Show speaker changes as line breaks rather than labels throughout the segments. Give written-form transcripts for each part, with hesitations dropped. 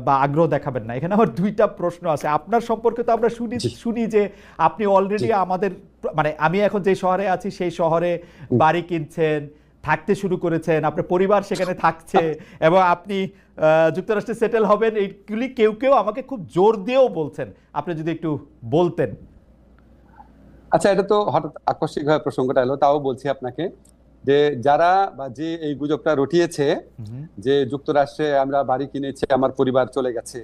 বা আগ্রহ দেখাবেন না। এখানে আমার দুইটা প্রশ্ন আছে। আপনার সম্পর্কে তো আমরা শুনি যে আপনি অলরেডি আমাদের, মানে আমি এখন যে শহরে আছি সেই শহরে বাড়ি কিনছেন, থাকতে শুরু করেছেন, আপনার পরিবার সেখানে থাকছে এবং আপনি যুক্তরাষ্ট্রে সেটেল হবেন, এইগুলি কেউ কেউ আমাকে খুব জোর দিয়েও বলছেন। আপনি যদি একটু বলতেন।
আচ্ছা, এটা তো হঠাৎ আকস্মিকভাবে প্রসঙ্গটা এলো, তাও বলছি আপনাকে যে যারা বা যে এই গুজবটা রটিয়েছে যে যুক্তরাষ্ট্রে আমরা বাড়ি কিনেছি, আমার পরিবার চলে গেছে,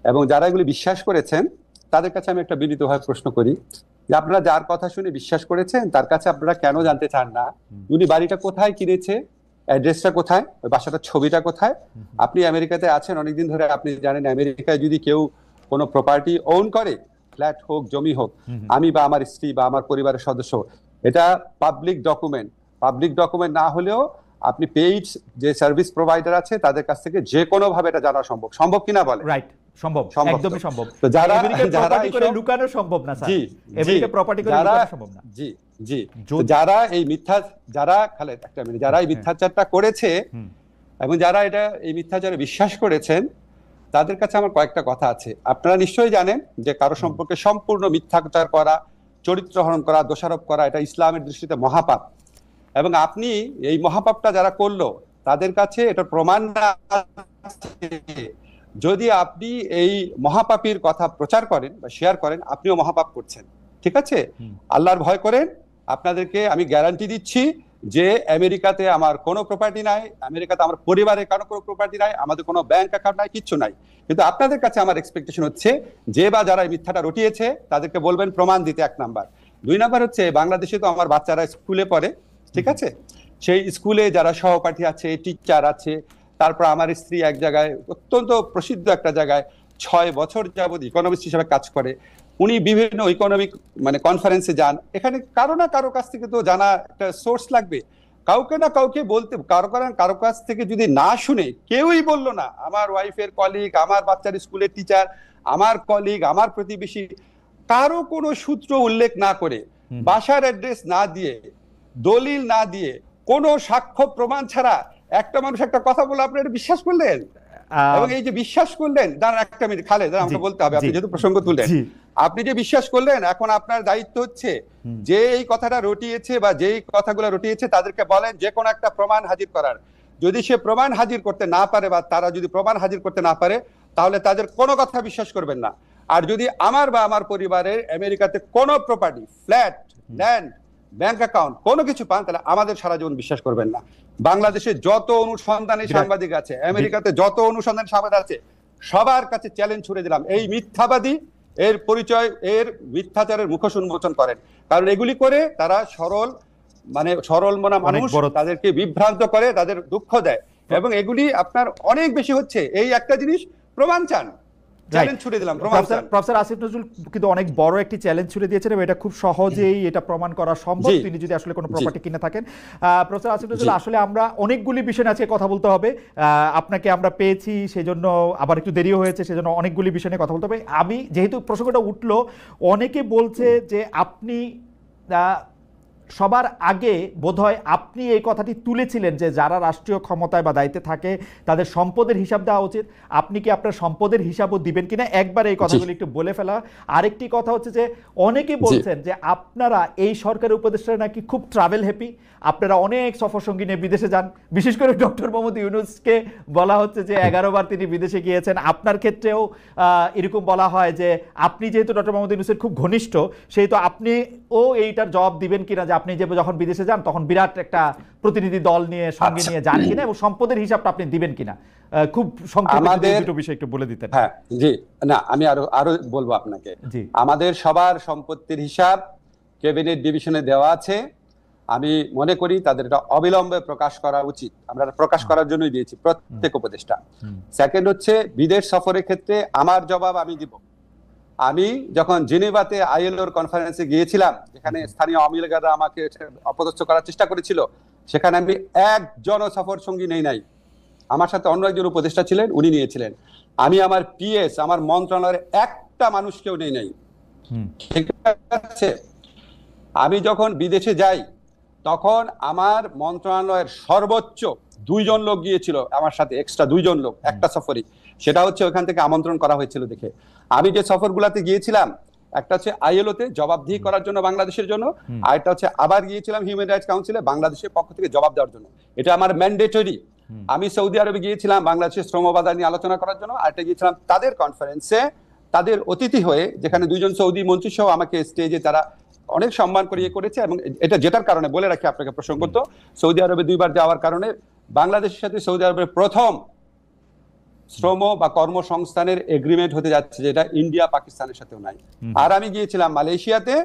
এবং যারা এগুলি বিশ্বাস করেছেন তাদের কাছে আমি একটা বিনীতভাবে প্রশ্ন করি যে আপনারা যার কথা শুনে বিশ্বাস করেছেন তার কাছে আপনারা কেন জানতে চান না উনি বাড়িটা কোথায় কিনেছে, অ্যাড্রেসটা কোথায়, ওই বাসাটার ছবিটা কোথায়? আপনি আমেরিকাতে আছেন অনেকদিন ধরে, আপনি জানেন আমেরিকায় যদি কেউ কোনো প্রপার্টি ওন করে, ফ্ল্যাট হোক জমি হোক, আমি বা আমার স্ত্রী বা আমার পরিবারের সদস্য, এটা পাবলিক ডকুমেন্ট। পাবলিক ডকুমেন্ট না হলেও আপনি পেইড যে সার্ভিস প্রোভাইডার আছে তাদের কাছ থেকে যে কোনো ভাবে এটা জানা সম্ভব। সম্ভব কিনা বলে?
রাইট, সম্ভব, একদমই সম্ভব।
তো যারা
লুকানো সম্ভব না স্যার, আমেরিকা প্রপার্টি করে লুকানো সম্ভব না।
জি জি, যারা এই মিথ্যা, যারা খালেদ একটা মিনিট, যারা এই মিথ্যাচারটা করেছে এবং যারা এটা এই মিথ্যাচারে বিশ্বাস করেছেন তাদের কাছে আমার কয়েকটা কথা আছে। আপনারা নিশ্চয়ই জানেন যে কারো সম্পর্কে সম্পূর্ণ মিথ্যাচার করা, চরিত্র হরণ করা, দোষারোপ করা, এটা ইসলামের দৃষ্টিতে মহাপাপ। এবং আপনি এই মহাপাপটা যারা করলো তাদের কাছে এটা প্রমাণ না, যদি আপনি এই মহাপাপীর কথা প্রচার করেন বা শেয়ার করেন আপনিও মহাপাপ করছেন। ঠিক আছে? আল্লাহর ভয় করেন। আপনাদেরকে আমি গ্যারান্টি দিচ্ছি যে আমেরিকাতে আমার কোনো প্রপার্টি নাই, আমেরিকাতে আমার পরিবারের কারো কোনো প্রপার্টি নাই, আমাদের কোনো ব্যাংক অ্যাকাউন্ট নাই, কিচ্ছু নাই। কিন্তু আপনাদের কাছে আমার এক্সপেকটেশন হচ্ছে যে বা যারা এই মিথ্যাটা রটিয়েছে তাদেরকে বলবেন প্রমাণ দিতে, 1 নাম্বার। 2 নাম্বার হচ্ছে বাংলাদেশে তো আমার বাচ্চারা স্কুলে পড়ে, ঠিক আছে? সেই স্কুলে যারা সহপাঠী আছে, টিচার আছে, তারপর আমার স্ত্রী এক জায়গায় অত্যন্ত প্রসিদ্ধ একটা জায়গায় 6 বছর যাবত ইকোনমিস্ট হিসেবে কাজ করে, উনি বিভিন্ন ইকোনমিক মানে কনফারেন্সে যান, এখানে কারো না কারো কাছ থেকে তো জানা একটা সোর্স লাগবে, কাউকে না কাউকে বলতে, কারো কাছ থেকে যদি না শুনে, কেউই বললো না, আমার ওয়াইফের কলিগ, আমার বাচ্চার স্কুলের টিচার, আমার কলিগ, আমার প্রতিবেশী, কারো কোনো সূত্র উল্লেখ না করে, বাসার অ্যাড্রেস না দিয়ে, দলিল না দিয়ে, কোনো সাক্ষ্য প্রমাণ ছাড়া একটা মানুষ একটা কথা বলে আপনি এটা বিশ্বাস করলেন? এবং এই যে বিশ্বাস করলেন, দাঁড়ান একটা মিনিট খালেদ, আমাকে বলতে হবে, আপনি যেহেতু প্রসঙ্গ তুললেন, আপনি যে বিশ্বাস করলেন, এখন আপনার দায়িত্ব হচ্ছে যে এই কথাটা রটিয়েছে বা যেই কথাগুলো রটিয়েছে তাদেরকে বলেন যে কোনো একটা প্রমাণ হাজির করার। যদি সে প্রমাণ হাজির করতে না পারে বা তারা যদি প্রমাণ হাজির করতে না পারে তাহলে তাদের কোনো কথা বিশ্বাস করবেন না। আর যদি আমার বা আমার পরিবারের আমেরিকাতে কোনো property, flat, land, bank account কোনো কিছু পান তাহলে আমাদের সারা জীবন বিশ্বাস করবেন না। বাংলাদেশে যত অনুসন্ধানী সাংবাদিক আছে, আমেরিকাতে যত অনুসন্ধানী সাংবাদিক আছে, সবার কাছে চ্যালেঞ্জ ছুড়ে দিলাম, এই মিথ্যাবাদী এর পরিচয়, এর মিথ্যাচারের মুখোশ উন্মোচন করেন। কারণ এগুলি করে তারা সরল মনা মানুষ, তাদেরকে বিভ্রান্ত করে, তাদের দুঃখ দেয়, এবং এগুলি আপনার অনেক বেশি হচ্ছে। এই একটা জিনিস প্রমাণ চান, চ্যালেঞ্জ ছুড়ে দিলাম, প্রমাণ চান।
প্রফেসর আসিফ নজরুল কিন্তু অনেক বড় একটি চ্যালেঞ্জ ছুড়ে দিয়েছেন এবং এটা খুব সহজেই এটা প্রমাণ করা সম্ভব তিনি যদি আসলে কোনো প্রপার্টি কিনে থাকেন। প্রফেসর আসিফ নজরুল, আসলে আমরা অনেকগুলি বিষয় আছে কথা বলতে হবে, আপনাকে আমরা পেয়েছি সেজন্য, আবার একটু দেরিও হয়েছে সেজন্য অনেকগুলি বিষয় নিয়ে কথা বলতে হবে। আমি যেহেতু প্রসঙ্গটা উঠলো, অনেকে বলছে যে আপনি সবার আগে বোধহয় আপনি এই কথাটি তুলেছিলেন যে যারা রাষ্ট্রীয় ক্ষমতায় বা দায়িত্বে থাকে তাদের সম্পদের হিসাব দেওয়া উচিত। আপনি কি আপনার সম্পদের হিসাবও দিবেন কিনা একবার এই কথাগুলি একটু বলে ফেলা। আরেকটি কথা হচ্ছে যে অনেকে বলছেন যে আপনারা এই সরকারের উপদেষ্টারা নাকি খুব ট্রাভেল হ্যাপি, আপনারা অনেক সফর সঙ্গী নিয়ে বিদেশে যান, বিশেষ করে ডক্টর মোহাম্মদ ইউনূসকে বলা হচ্ছে যে 11 বার তিনি বিদেশে গিয়েছেন। আপনার ক্ষেত্রেও এরকম বলা হয় যে আপনি যেহেতু ডক্টর মোহাম্মদ ইউনূসের খুব ঘনিষ্ঠ সেহেতু আপনিও এইটার জবাব দিবেন কিনা যে আপনি যে যখন বিদেশে যান তখন বিরাট একটা প্রতিনিধি দল নিয়ে সঙ্গে নিয়ে যান কিনা এবং সম্পদের হিসাবটা আপনি দিবেন কিনা, খুব সংক্ষেপে দুটো বিষয় একটু বলে দিতেন।
হ্যাঁ জি, না আমি আরো বলবো আপনাকে। আমাদের সবার সম্পত্তির হিসাব ক্যাবিনেট ডিভিশনে দেওয়া আছে। আমি মনে করি তাদের এটা অবিলম্বে প্রকাশ করা উচিত। আমরা প্রকাশ করার জন্যই দিয়েছি প্রত্যেক উপদেষ্টা। সেকেন্ড হচ্ছে বিদেশ সফরের ক্ষেত্রে আমার জবাব আমি দিব। আমি যখন জেনেভাতে আইএলওর কনফারেন্সে গিয়েছিলাম, যেখানে স্থানীয় আওয়ামী লীগরা আমাকে অপদস্থ করার চেষ্টা করেছিল, সেখানে আমি একজনও সফর সঙ্গী নেই নাই। আমার সাথে অন্য একজন উপদেষ্টা ছিলেন, উনি নিয়েছিলেন। আমি আমার পিএস, আমার মন্ত্রণালয়ের একটা মানুষকেও নেই নাই। ঠিক আছে? আমি যখন বিদেশে যাই তখন আমার মন্ত্রণালয়ের সর্বোচ্চ 2 জন লোক গিয়েছিল আমার সাথে, এক্সট্রা 2 জন লোক একটা সফরে। সেটা হচ্ছে ওখান থেকে আমন্ত্রণ করা হয়েছিল দেখে। আমি যে সফরগুলোতে গিয়েছিলাম, একটা হচ্ছে আইএলওতে জবাবদিহি করার জন্য বাংলাদেশের জন্য, আর একটা হচ্ছে আবার গিয়েছিলাম হিউম্যান রাইটস কাউন্সিলে বাংলাদেশের পক্ষ থেকে জবাব দেওয়ার জন্য। এটা আমার ম্যান্ডেটরি। আমি সৌদি আরবে গিয়েছিলাম বাংলাদেশের শ্রম বাজার নিয়ে আলোচনা করার জন্য, আর একটা গিয়েছিলাম তাদের কনফারেন্সে তাদের অতিথি হয়ে, যেখানে 2জন সৌদি মন্ত্রী সহ আমাকে স্টেজে তারা অনেক সম্মান করিয়ে করেছে। এবং এটা যেটার কারণে বলে রাখি আপনাকে প্রসঙ্গত, সৌদি আরবে 2বার যাওয়ার কারণে বাংলাদেশের সাথে সৌদি আরবের প্রথম শ্রম বা কর্মসংস্থানের এগ্রিমেন্ট হতে যাচ্ছে, যেটা ইন্ডিয়া পাকিস্তানের সাথেও নাই। আর আমি গিয়েছিলাম মালয়েশিয়াতে,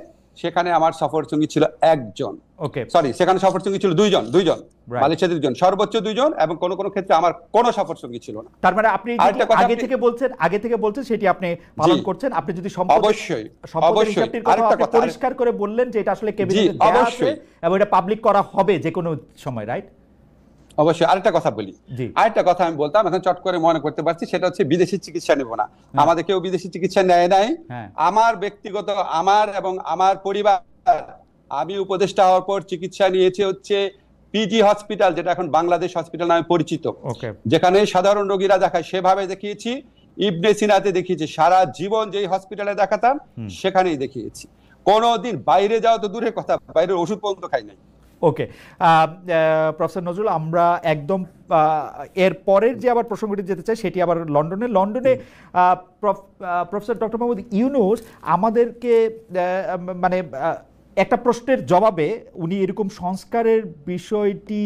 সেখানে আমার সফর সঙ্গী ছিল একজন, সরি সেখানে সফর সঙ্গী ছিল দুইজন, মালয়েশিয়াতে 2জন, সর্বোচ্চ 2জন, এবং কোন কোন ক্ষেত্রে আমার কোনো সফর সঙ্গী ছিল না।
তার মানে আপনি আগে থেকে বলছেন সেটি আপনি পালন করছেন। আপনি যদি
অবশ্যই
পরিষ্কার করে বললেন যে এটা আসলে ক্যাবিনেটে দেয়া আছে এবং এটা পাবলিক করা হবে যে কোনো সময়, রাইট?
অবশ্যই। আরেকটা কথা বলি, আরেকটা কথা আমি বলতাম, এখন চট করে মনে করতে পারছি, সেটা হচ্ছে বিদেশি চিকিৎসা নেব না। আমাদের কেউ বিদেশি চিকিৎসা নেয় নাই। আমার ব্যক্তিগত, আমার এবং আমার পরিবার, আমি উপদেষ্টা হওয়ার পর চিকিৎসা নিয়েছি হচ্ছে পিজি হসপিটাল, যেটা এখন বাংলাদেশ হসপিটাল নামে পরিচিত, যেখানে সাধারণ রোগীরা দেখায়, সেভাবে দেখিয়েছি। ইবনে সিনাতে দেখিয়েছি, সারা জীবন যেই হসপিটালে দেখাতাম সেখানেই দেখিয়েছি। কোনোদিন বাইরে যাওয়া তো দূরের কথা, বাইরের ওষুধ পর্যন্ত খাই নাই।
ওকে, প্রফেসর নজরুল, আমরা একদম এর পরের যে আবার প্রসঙ্গটি যেতে চাই সেটি আবার লন্ডনে প্রফেসর ডক্টর মোহাম্মদ ইউনূস আমাদেরকে মানে একটা প্রশ্নের জবাবে উনি এরকম সংস্কারের বিষয়টি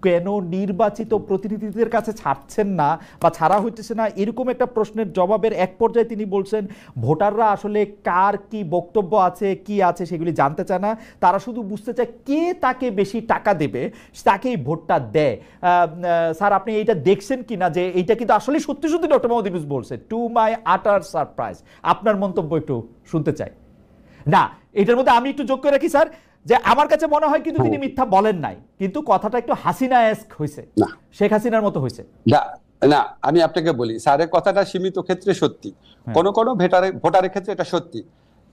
কেন নির্বাচিত প্রতিনিধিদের কাছে ছাড়ছেন না বা ছাড়া হইতেছে না, এরকম একটা প্রশ্নের জবাবের এক পর্যায়ে তিনি বলছেন ভোটাররা আসলে কার কি বক্তব্য আছে, কি আছে সেগুলি জানতে চায় না, তারা শুধু বুঝতে চায় কে তাকে বেশি টাকা দেবে তাকেই ভোটটা দেয়। স্যার, আপনি এইটা দেখছেন কি না যে এইটা কিন্তু আসলে সত্যি সত্যি ডক্টর মোহাম্মদ ইউনূস বলছে? টু মাই আটার সারপ্রাইজ। আপনার মন্তব্য একটু শুনতে চাই। না, এটার মধ্যে আমি একটু যোগ করে রাখি স্যার, যে আমার কাছে মনে হয় কিন্তু তিনি মিথ্যা বলেন নাই, কিন্তু কথাটা একটু হাসিনা-এস্ক হয়েছে, শেখ হাসিনার মতো হয়েছে।
না, আমি আপনাকে বলি, স্যারের কথাটা সীমিত ক্ষেত্রে সত্যি, কোন ভোটারের ক্ষেত্রে এটা সত্যি,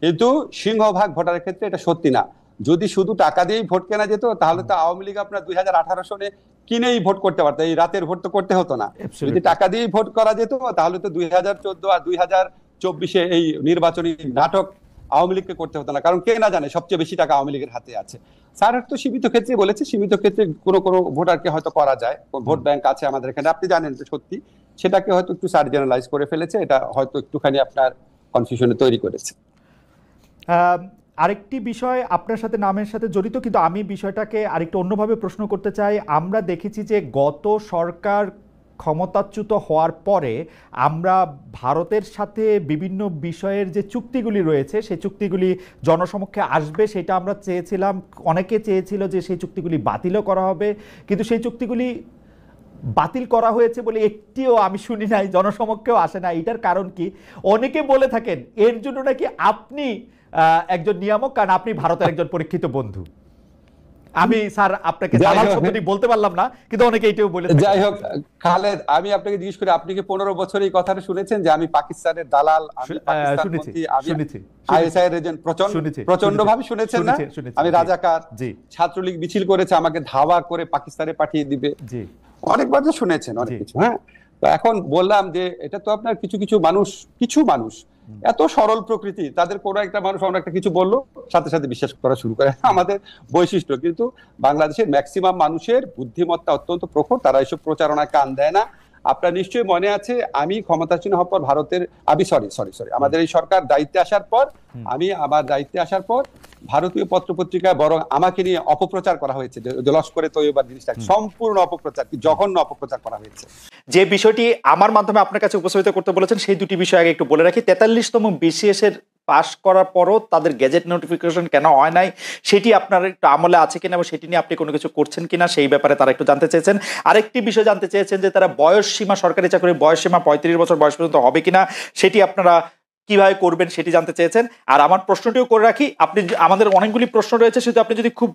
কিন্তু সিংহভাগ ভোটারের ক্ষেত্রে এটা সত্যি না। যদি শুধু টাকা দিয়েই ভোট কেনা যেত, তাহলে তো আওয়ামী লীগ আপনার 2018 সনে কিনেই ভোট করতে পারতো, এই রাতের ভোট তো করতে হতো না। যদি টাকা দিয়েই ভোট করা যেত, তাহলে তো 2014 আর 2024 এই নির্বাচনী নাটক আওয়ামী লীগকে করতে হতো না। কারণ কে না জানে সবচেয়ে বেশি টাকা আওয়ামী লীগের হাতে আছে। স্যার তো সীমিত ক্ষেত্রে বলেছে, সীমিত ক্ষেত্রে কোনো ভোটারকে হয়তো করা যায়, ভোট ব্যাংক আছে আমাদের এখানে, আপনি জানেন তো সত্যি, সেটাকে হয়তো একটু স্যার জেনারেলাইজ করে ফেলেছে, এটা হয়তো একটুখানি আপনার কনফিউশনে তৈরি করেছে।
আরেকটি বিষয় আপনার সাথে নামের সাথে জড়িত, কিন্তু আমি বিষয়টাকে আরেকটু অন্যভাবে প্রশ্ন করতে চাই। আমরা দেখেছি যে গত সরকার ক্ষমতাচ্যুত হওয়ার পরে আমরা ভারতের সাথে বিভিন্ন বিষয়ের যে চুক্তিগুলি রয়েছে সেই চুক্তিগুলি জনসমক্ষে আসবে, সেটা আমরা চেয়েছিলাম। অনেকে চেয়েছিল যে সেই চুক্তিগুলি বাতিলও করা হবে, কিন্তু সেই চুক্তিগুলি বাতিল করা হয়েছে বলে একটিও আমি শুনি নাই, জনসমক্ষেও আসে না। এটার কারণ কি? অনেকে বলে থাকেন এর জন্য নাকি আপনি একজন নিয়ামক, কারণ আপনি ভারতের একজন পরীক্ষিত বন্ধু। আমি স্যার আপনাকে দালাল শব্দটি বলতে পারলাম না, কিন্তু অনেকে এটাও বলে।
যাই হোক খালেদ, আমি আপনাকে জিজ্ঞেস করি, আপনি কি 15 বছর এই কথাটা শুনেছেন যে আমি পাকিস্তানের দালাল? আইএসআই এর এজেন্ট? প্রচন্ড ভাবে শুনেছেন না? আমি রাজাকার, ছাত্রলীগ মিছিল করেছে আমাকে ধাওয়া করে পাকিস্তানে পাঠিয়ে দিবে, অনেকবার তো শুনেছেন অনেক কিছু। হ্যাঁ, তো এখন বললাম যে এটা তো আপনার কিছু মানুষ এত সরল প্রকৃতি, তাদের কোনো একটা মানুষ অন্য একটা কিছু বললো সাথে সাথে বিশ্বাস করা শুরু করে, আমাদের বৈশিষ্ট্য। কিন্তু বাংলাদেশের ম্যাক্সিমাম মানুষের বুদ্ধিমত্তা অত্যন্ত প্রখর, তারা এসব প্রচারণায় কান দেয় না। আপনার নিশ্চয়ই মনে আছে, আমি ক্ষমতাসীন হওয়ার পর আমাদের এই সরকার দায়িত্বে আসার পর, আমার দায়িত্বে আসার পর ভারতীয় পত্রপত্রিকায় বরং আমাকে নিয়ে অপপ্রচার করা হয়েছে, যে লস্করে তৈয়বার জিনিসটা সম্পূর্ণ অপপ্রচার, কি জঘন্য অপপ্রচার করা হয়েছে।
যে বিষয়টি আমার মাধ্যমে আপনার কাছে উপস্থাপিত করতে বলেছেন সেই দুটি বিষয় আগে একটু বলে রাখি। 43তম BCS এর পাস করার পরও তাদের গেজেট নোটিফিকেশন কেন হয় নাই সেটি আপনার একটু আমলে আছে কিনা এবং সেটি নিয়ে আপনি কোনো কিছু করছেন কিনা সেই ব্যাপারে তারা একটু জানতে চেয়েছেন। আরেকটি বিষয় জানতে চেয়েছেন যে তারা বয়স সীমা, সরকারি চাকরির বয়স সীমা 35 বছর বয়স পর্যন্ত হবে কিনা, সেটি আপনারা কিভাবে করবেন সেটি জানতে চেয়েছেন। আর আমার প্রশ্নটিও করে রাখি, আপনি আমাদের অনেকগুলি প্রশ্ন রয়েছে, সেটা আপনি যদি খুব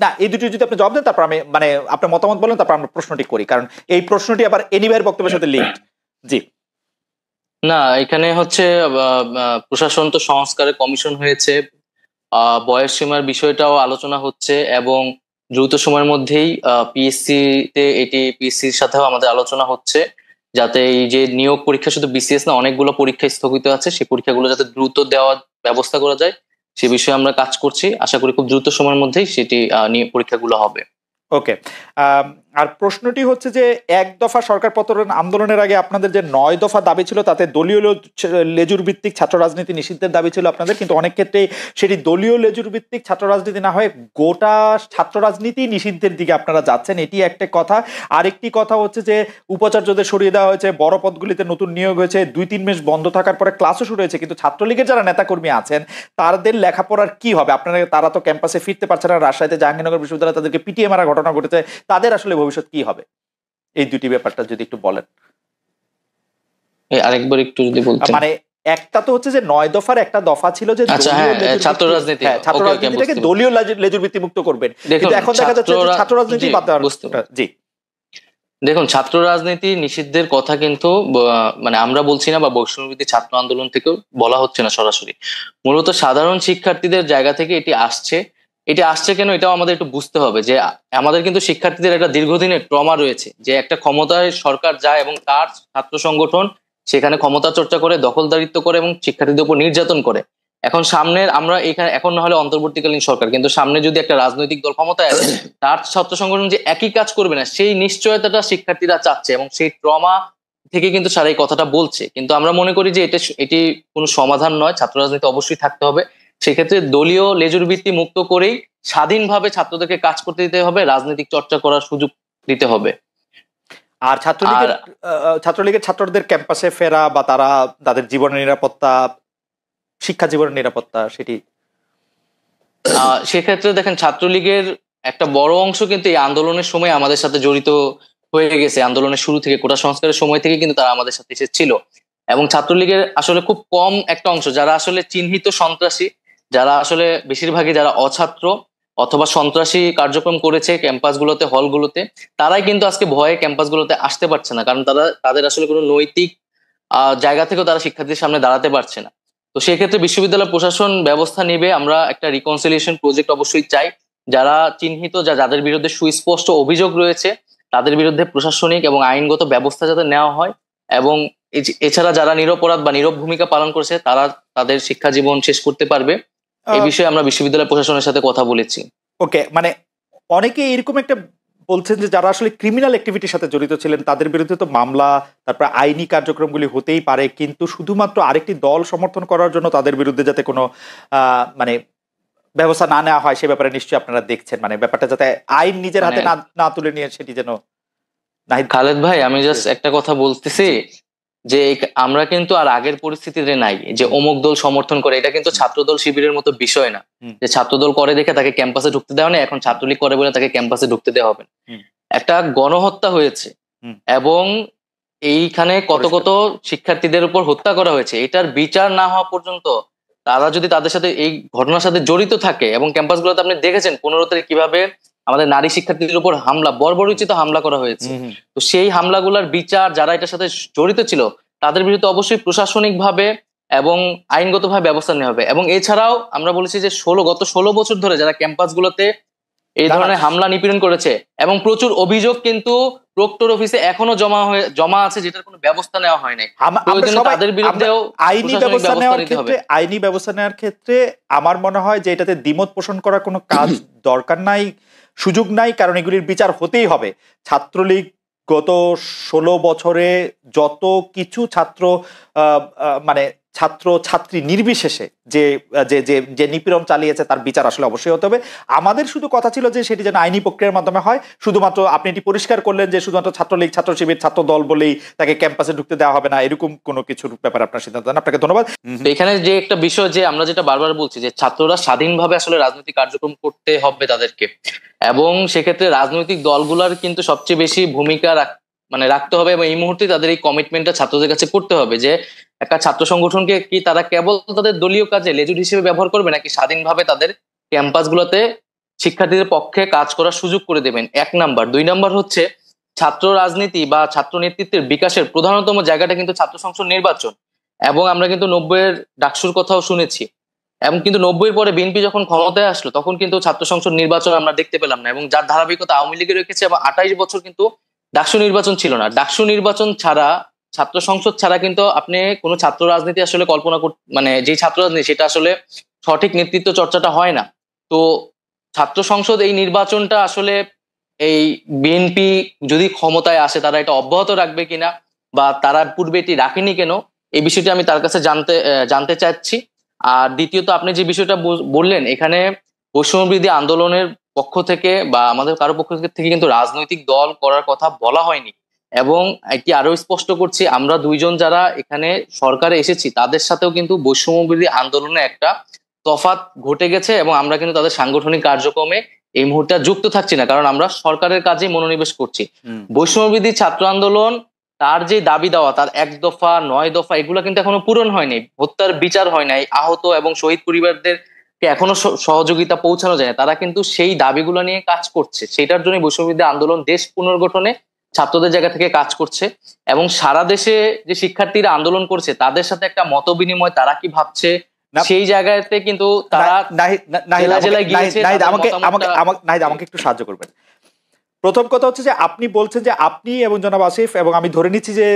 না এই দুটি যদি আপনি জবাব দেন, তারপর আমি মানে আপনার মতামত বলেন, তারপর আমরা প্রশ্নটি করি, কারণ এই প্রশ্নটি আবার এনিভাইয়ের বক্তব্যের সাথে লিঙ্কড। জি
না, এখানে হচ্ছে প্রশাসন তো সংস্কারের কমিশন হয়েছে, বয়স সীমার বিষয়টাও আলোচনা হচ্ছে এবং দ্রুত সময়ের মধ্যেই পিএসসির সাথেও আমাদের আলোচনা হচ্ছে যাতে এই যে নিয়োগ পরীক্ষা শুধু বিসিএস না, অনেকগুলো পরীক্ষা স্থগিত আছে, সেই পরীক্ষাগুলো যাতে দ্রুত দেওয়ার ব্যবস্থা করা যায় সে বিষয়ে আমরা কাজ করছি। আশা করি খুব দ্রুত সময়ের মধ্যেই সেটি পরীক্ষাগুলো হবে।
ওকে, আর প্রশ্নটি হচ্ছে যে এক দফা সরকার পতন আন্দোলনের আগে আপনাদের যে 9 দফা দাবি ছিল তাতে দলীয় লেজুর ভিত্তিক ছাত্র রাজনীতি নিষিদ্ধের দাবি ছিল আপনাদের, কিন্তু অনেক ক্ষেত্রে সেটি দলীয় লেজুর ভিত্তিক ছাত্র রাজনীতি না হয়ে গোটা ছাত্র রাজনীতি নিষিদ্ধের দিকে আপনারা যাচ্ছেন, এটি একটা কথা। আরেকটি কথা হচ্ছে যে উপাচার্যদের সরিয়ে দেওয়া হয়েছে, বড় পদগুলিতে নতুন নিয়োগ হয়েছে, 2-3 মাস বন্ধ থাকার পরে ক্লাসও শুরু হয়েছে, কিন্তু ছাত্রলীগের যারা নেতাকর্মী আছেন তাদের লেখাপড়ার কি হবে? আপনারা, তারা তো ক্যাম্পাসে ফিরতে পারছে না, রাজশাহীতে জাহাঙ্গীরনগর বিশ্ববিদ্যালয়ে তাদেরকে পিটিয়ে মারা ঘটনা ঘটেছে, তাদের আসলে ভবিষ্যৎ কি হবে? এই দুটি ব্যাপারটা যদি একটু বলেন।
আরেকবার একটু যদি বলতেন।
মানে একটা তো হচ্ছে যে 9 দফার একটা দফা ছিল যে
ছাত্র রাজনীতি,
ছাত্র রাজনীতিটাকে দলীয় লেজুর ভিত্তি মুক্ত করবেন, কিন্তু এখন দেখা যাচ্ছে ছাত্র রাজনীতি বাদ দেওয়ার। জি
দেখুন, ছাত্র রাজনীতি নিষিদ্ধের কথা কিন্তু মানে আমরা বলছি না, বা বৈষম্যবিরোধী ছাত্র আন্দোলন থেকেও বলা হচ্ছে না সরাসরি। মূলত সাধারণ শিক্ষার্থীদের জায়গা থেকে এটি আসছে। এটি আসছে কেন, এটাও আমাদের একটু বুঝতে হবে যে আমাদের কিন্তু শিক্ষার্থীদের একটা দীর্ঘদিনের ট্রমা রয়েছে, যে একটা ক্ষমতায় সরকার যায় এবং তার ছাত্র সংগঠন সেখানে ক্ষমতা চর্চা করে, দখলদারিত্ব করে এবং শিক্ষার্থীদের উপর নির্যাতন করে। এখন সামনের আমরা এখানে এখন না হলে অন্তর্বর্তীকালীন সরকার, কিন্তু সামনে যদি একটা রাজনৈতিক দল ক্ষমতায় আসে, তার ছাত্র সংগঠন যে একই কাজ করবে না সেই নিশ্চয়তাটা শিক্ষার্থীরা চাচ্ছে, এবং সেই ট্রমা থেকে কিন্তু সারা এই কথাটা বলছে। কিন্তু আমরা মনে করি যে এটি কোনো সমাধান নয়, ছাত্র রাজনীতি অবশ্যই থাকতে হবে। সেক্ষেত্রে দলীয় লেজুর ভিত্তি মুক্ত করেই স্বাধীনভাবে ছাত্রদেরকে কাজ করতে দিতে হবে, রাজনৈতিক চর্চা করার সুযোগ দিতে হবে।
আর ছাত্রলীগের ছাত্রদের ক্যাম্পাসে ফেরা বা তাদের জীবনের নিরাপত্তা, শিক্ষা জীবনের নিরাপত্তা, সেটি
সেক্ষেত্রে দেখেন, ছাত্রলীগের একটা বড় অংশ কিন্তু এই আন্দোলনের সময় আমাদের সাথে জড়িত হয়ে গেছে। আন্দোলনের শুরু থেকে, কোটা সংস্কারের সময় থেকে কিন্তু তারা আমাদের সাথে এসেছিল। এবং ছাত্রলীগের আসলে খুব কম একটা অংশ যারা আসলে চিহ্নিত সন্ত্রাসী, যারা আসলে বেশিরভাগই যারা অছাত্র অথবা সন্ত্রাসী কার্যক্রম করেছে ক্যাম্পাসগুলোতে, হলগুলোতে, তারাই কিন্তু আজকে ভয়ে ক্যাম্পাসগুলোতে আসতে পারছে না, কারণ তাদের আসলে কোনো নৈতিক জায়গা থেকেও তারা শিক্ষার্থীদের সামনে দাঁড়াতে পারছে না। তো সেক্ষেত্রে বিশ্ববিদ্যালয় প্রশাসন ব্যবস্থা নিবে। আমরা একটা রিকনসিলিয়েশন প্রজেক্ট অবশ্যই চাই। যারা চিহ্নিত, যাদের বিরুদ্ধে সুস্পষ্ট অভিযোগ রয়েছে, তাদের বিরুদ্ধে প্রশাসনিক এবং আইনগত ব্যবস্থা যাতে নেওয়া হয়, এবং এছাড়া যারা নিরপরাধ বা নীরব ভূমিকা পালন করেছে তারা তাদের শিক্ষা জীবন শেষ করতে পারবে। এই বিষয়ে আমরা বিশ্ববিদ্যালয় প্রশাসনের সাথে কথা বলেছি।
ওকে, মানে অনেকে এরকম একটা বলছেন যে যারা আসলে ক্রিমিনাল অ্যাক্টিভিটির সাথে জড়িত ছিলেন তাদের বিরুদ্ধে তো মামলা, তারপর আইনি কার্যক্রমগুলি হতেই পারে, কিন্তু শুধুমাত্র আরেকটি দল সমর্থন করার জন্য তাদের বিরুদ্ধে যাতে কোনো মানে ব্যবস্থা না নেওয়া হয় সে ব্যাপারে নিশ্চয়ই আপনারা দেখছেন, মানে ব্যাপারটা যাতে আইন নিজের হাতে না তুলে নিয়ে সেটি যেন।
খালেদ ভাই, আমি জাস্ট একটা কথা বলতেছি যে আমরা কিন্তু আর আগের পরিস্থিতিতে নাই যে অমুক দল সমর্থন করে, এটা কিন্তু ছাত্রদল শিবিরের মতো বিষয় না যে ছাত্রদল করে দেখে তাকে ক্যাম্পাসে ঢুকতে দেওয়া নেই, এখন ছাত্রলীগ করে বলে তাকে ক্যাম্পাসে ঢুকতে দেওয়া হবে। একটা গণহত্যা হয়েছে এবং এইখানে কত কত শিক্ষার্থীদের উপর হত্যা করা হয়েছে, এটার বিচার না হওয়া পর্যন্ত তারা যদি তাদের সাথে এই ঘটনার সাথে জড়িত থাকে, এবং ক্যাম্পাসগুলোতে আপনি দেখেছেন 15 তারিখ কিভাবে আমাদের নারী শিক্ষার্থীদের উপর হামলা, বর্বরোচিত হামলা করা হয়েছে। তো সেই হামলাগুলোর বিচার, যারা এটার সাথে জড়িত ছিল তাদের বিরুদ্ধে অবশ্যই প্রশাসনিক ভাবে এবং আইনগত ভাবে ব্যবস্থা নেওয়া হবে। এবং এছাড়াও আমরা বলেছি যে গত 16 বছর ধরে যারা ক্যাম্পাসগুলোতে এই ধরনের হামলা নিপীড়ন করেছে, এবং প্রচুর অভিযোগ কিন্তু প্রক্টর অফিসে এখনো জমা আছে, যেটার কোনো ব্যবস্থা নেওয়া হয় নাই। তাদের বিরুদ্ধেও
আইনি ব্যবস্থা নেওয়ার ক্ষেত্রে আমার মনে হয় যে এটাতে দ্বিমত পোষণ করার কোনো কাজ দরকার নাই, সুযোগ নাই, কারণ এগুলির বিচার হতেই হবে। ছাত্রলীগ গত 16 বছরে যত কিছু মানে ছাত্র ছাত্রী নির্বিশেষে যে যে যে নিপীড়ন চালিয়েছে তার বিচার আসলে অবশ্যই হতে হবে। আমাদের শুধু কথা ছিল যে সেটি যেন আইনি প্রক্রিয়ার মাধ্যমে হয়। শুধুমাত্র আপনি এটি পরিষ্কার করলেন যে শুধুমাত্র ছাত্রলীগ, ছাত্র শিবির, ছাত্র দল বলেই তাকে ক্যাম্পাসে ঢুকতে দেওয়া হবে না, এরকম কোনো কিছুর ব্যাপারে আপনার সিদ্ধান্ত নেন। আপনাকে ধন্যবাদ।
এখানে যে একটা বিষয় যে আমরা যেটা বারবার বলছি যে ছাত্ররা স্বাধীনভাবে আসলে রাজনৈতিক কার্যক্রম করতে হবে তাদেরকে, এবং সেক্ষেত্রে রাজনৈতিক দলগুলোর কিন্তু সবচেয়ে বেশি ভূমিকা রাখতে হবে, এবং এই মুহূর্তে তাদের এই কমিটমেন্টটা ছাত্রদের কাছে করতে হবে যে একটা ছাত্র সংগঠনকে কি তারা কেবল তাদের দলীয় কাজে লেজুর হিসেবে ব্যবহার করবে, নাকি স্বাধীনভাবে তাদের ক্যাম্পাসগুলোতে শিক্ষার্থীদের পক্ষে কাজ করার সুযোগ করে দেবেন। 1 নাম্বার। 2 নাম্বার হচ্ছে ছাত্র রাজনীতি বা ছাত্র নেতৃত্বের বিকাশের প্রধানতম জায়গাটা কিন্তু ছাত্র সংসদ নির্বাচন, এবং আমরা কিন্তু 90-এর ডাকসুর কথাও শুনেছি, এবং কিন্তু 90-এর পরে বিএনপি যখন ক্ষমতায় আসলো তখন কিন্তু ছাত্র সংসদ নির্বাচন আমরা দেখতে পেলাম না, এবং যার ধারাবাহিকতা আওয়ামী লীগের রেখেছে, এবং 28 বছর কিন্তু ডাকসু নির্বাচন ছিল না। ডাকসু নির্বাচন ছাড়া, ছাত্র সংসদ ছাড়া কিন্তু আপনি কোনো ছাত্র রাজনীতি আসলে কল্পনা মানে যে ছাত্র রাজনীতি সেটা আসলে সঠিক নেতৃত্ব চর্চাটা হয় না। তো ছাত্র সংসদ এই নির্বাচনটা আসলে এই বিএনপি যদি ক্ষমতায় আসে তারা এটা অব্যাহত রাখবে কিনা, বা তারা পূর্বে এটি রাখেনি কেন, এই বিষয়টি আমি তার কাছে জানতে চাচ্ছি। আর দ্বিতীয়ত আপনি যে বিষয়টা বললেন, এখানে বৈষম্যবিরোধী আন্দোলনের পক্ষ থেকে বা আমাদের কারো পক্ষ থেকে কিন্তু রাজনৈতিক দল করার কথা বলা হয়নি। এবং এটি আরো স্পষ্ট করছি, আমরা দুইজন যারা এখানে সরকারে এসেছি তাদের সাথেও কিন্তু বৈষম্যবিরোধী আন্দোলনে একটা তফাৎ ঘটে গেছে, এবং আমরা কিন্তু তাদের সাংগঠনিক কার্যক্রমে এই মুহূর্তে যুক্ত থাকছি না, কারণ আমরা সরকারের কাজে মনোনিবেশ করছি। বৈষম্যবিরোধী ছাত্র আন্দোলন তার যে দাবি দেওয়া, তার 1 দফা 9 দফা এগুলো কিন্তু এখনো পূরণ হয়নি, হত্যার বিচার হয় নাই, আহত এবং শহীদ পরিবারদেরকে এখনো সহযোগিতা পৌঁছানো যায় না। তারা কিন্তু সেই দাবিগুলো নিয়ে কাজ করছে, সেটার জন্য বৈষম্যবিরোধী আন্দোলন দেশ পুনর্গঠনে ছাত্রদের জায়গা থেকে কাজ করছে। এবং সারা দেশে যে শিক্ষার্থীরা আন্দোলন করছে তাদের সাথে একটা মত বিনিময়, তারা কি ভাবছে সেই জায়গাতে কিন্তু তারা জেলায় গিয়েছে।
আমাকে একটু সাহায্য করবেন। প্রথম কথা হচ্ছে যে আপনি বলছেন যে আপনি এবং জনাব আসিফ এবং আমি ধরে নিচ্ছি যে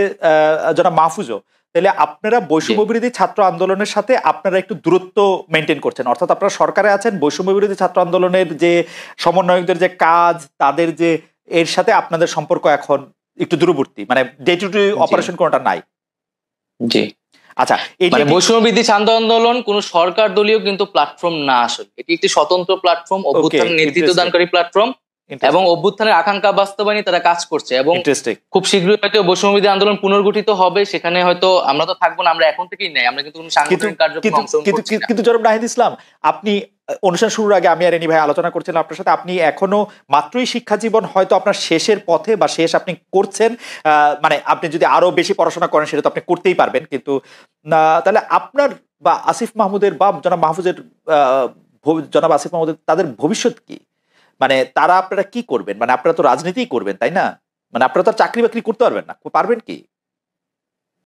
জনাব মাহফুজও, তাহলে আপনারা বৈষম্য বিরোধী ছাত্র আন্দোলনের সাথে আপনারা একটু দূরত্ব মেনটেন করছেন, অর্থাৎ আপনারা সরকারে আছেন, বৈষম্য বিরোধী ছাত্র আন্দোলনের যে সমন্বয়কদের যে কাজ, তাদের যে এর সাথে আপনাদের সম্পর্ক এখন একটু দূরবর্তী, মানে ডে টু ডে অপারেশন কোনটা নাই।
জি
আচ্ছা,
মানে বৈষম্যবিরোধী ছাত্র আন্দোলন কোন সরকার দলীয় কিন্তু প্ল্যাটফর্ম না, আসলে এটি একটি স্বতন্ত্র প্ল্যাটফর্ম, অভ্যুত্থান নেতৃত্ব দানকারী প্ল্যাটফর্ম, এবং অভ্যুত্থানের আকাঙ্ক্ষা বাস্তবায়নে তারা কাজ করছে। এবং খুব শীঘ্রই হয়তো বৈষম্যবিরোধী আন্দোলন পুনর্গঠিত হবে, সেখানে হয়তো আমরা তো থাকবো না, আমরা এখন থেকেই নাই, আমরা কিন্তু কোনো সাংগঠনিক কার্যক্রমে অংশগ্রহণ করছি না।
কিন্তু জনাব নাহিদ ইসলাম, আপনি অনুষ্ঠান শুরুর আগে আমি আর রেনি ভাই আলোচনা করছিলাম আপনার সাথে, আপনি এখনো মাত্রই শিক্ষা জীবন হয়তো আপনার শেষের পথে বা শেষ আপনি করছেন, মানে আপনি যদি আরো বেশি পড়াশোনা করেন সেটা তো আপনি করতেই পারবেন, কিন্তু তাহলে আপনার বা আসিফ মাহমুদের বা জনাব মাহফুজের, জনাব আসিফ মাহমুদের তাদের ভবিষ্যৎ কি? মানে তারা আপনারা কি করবেন? মানে আপনারা তো রাজনীতিই করবেন, তাই না? মানে আপনারা তো চাকরি বাকরি করতে পারবেন না, পারবেন কি?